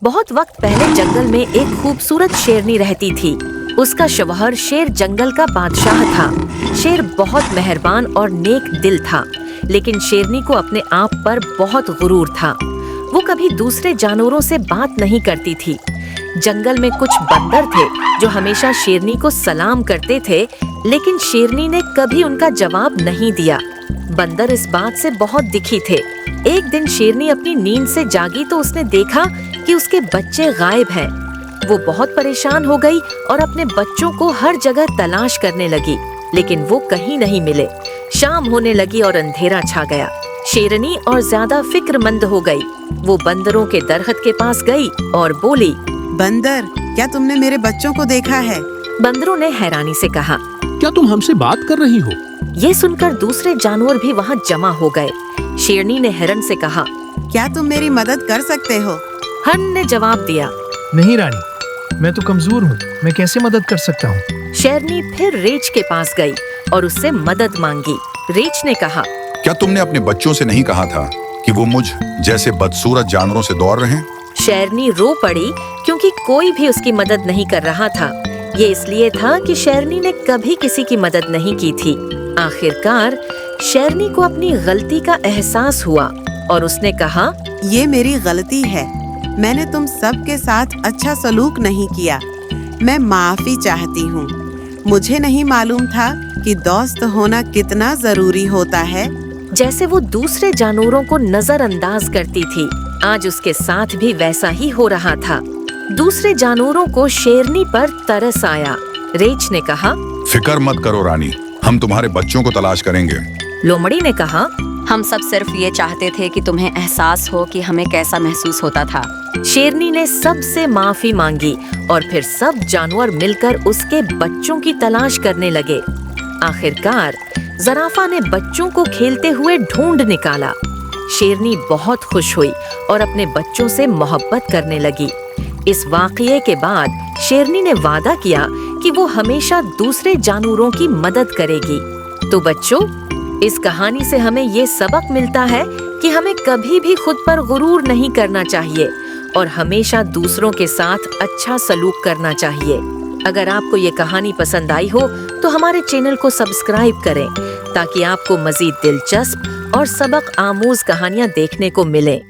बहुत वक्त पहले जंगल में एक खूबसूरत शेरनी रहती थी। उसका शौहर शेर जंगल का बादशाह था। शेर बहुत मेहरबान और नेक दिल था, लेकिन शेरनी को अपने आप पर बहुत गुरूर था। वो कभी दूसरे जानवरों से बात नहीं करती थी। जंगल में कुछ बंदर थे जो हमेशा शेरनी को सलाम करते थे, लेकिन शेरनी ने कभी उनका जवाब नहीं दिया। बंदर इस बात से बहुत दुखी थे। एक दिन शेरनी अपनी नींद से जागी तो उसने देखा कि उसके बच्चे गायब हैं। वो बहुत परेशान हो गई और अपने बच्चों को हर जगह तलाश करने लगी, लेकिन वो कहीं नहीं मिले। शाम होने लगी और अंधेरा छा गया। शेरनी और ज्यादा फिक्रमंद हो गई। वो बंदरों के दरख्त के पास गई और बोली, बंदर, क्या तुमने मेरे बच्चों को देखा है? बंदरों ने हैरानी से कहा, क्या तुम हमसे बात कर रही हो? ये सुनकर दूसरे जानवर भी वहाँ जमा हो गए। शेरनी ने हिरन से कहा, क्या तुम मेरी मदद कर सकते हो? हिरन ने जवाब दिया, नहीं रानी, मैं तो कमजोर हूँ, मैं कैसे मदद कर सकता हूँ। शेरनी फिर रीछ के पास गई और उससे मदद मांगी। रीछ ने कहा, क्या तुमने अपने बच्चों से नहीं कहा था कि वो मुझ जैसे बदसूरत जानवरों से दौड़ रहे हैं? शेरनी रो पड़ी क्योंकि कोई भी उसकी मदद नहीं कर रहा था। ये इसलिए था कि शेरनी ने कभी किसी की मदद नहीं की थी। आखिरकार शेरनी को अपनी गलती का एहसास हुआ और उसने कहा, ये मेरी गलती है। मैंने तुम सब के साथ अच्छा सलूक नहीं किया। मैं माफी चाहती हूँ। मुझे नहीं मालूम था कि दोस्त होना कितना जरूरी होता है। जैसे वो दूसरे जानवरों को नजरअंदाज करती थी, आज उसके साथ भी वैसा ही हो रहा था। दूसरे जानवरों को शेरनी पर तरस आया। रीछ ने कहा, फिक्र मत करो रानी, हम तुम्हारे बच्चों को तलाश करेंगे। लोमड़ी ने कहा, हम सब सिर्फ ये चाहते थे कि तुम्हें एहसास हो कि हमें कैसा महसूस होता था। शेरनी ने सबसे माफी मांगी और फिर सब जानवर मिलकर उसके बच्चों की तलाश करने लगे। आखिरकार ज़राफ़ा ने बच्चों को खेलते हुए ढूंढ निकाला। शेरनी बहुत खुश हुई और अपने बच्चों से मोहब्बत करने लगी। इस वाक़ये के बाद शेरनी ने वादा किया कि वो हमेशा दूसरे जानवरों की मदद करेगी। तो बच्चों, इस कहानी से हमें ये सबक मिलता है कि हमें कभी भी खुद पर गुरूर नहीं करना चाहिए और हमेशा दूसरों के साथ अच्छा सलूक करना चाहिए। अगर आपको ये कहानी पसंद आई हो तो हमारे चैनल को सब्सक्राइब करें ताकि आपको मज़ीद दिलचस्प और सबक आमूज कहानियाँ देखने को मिलें।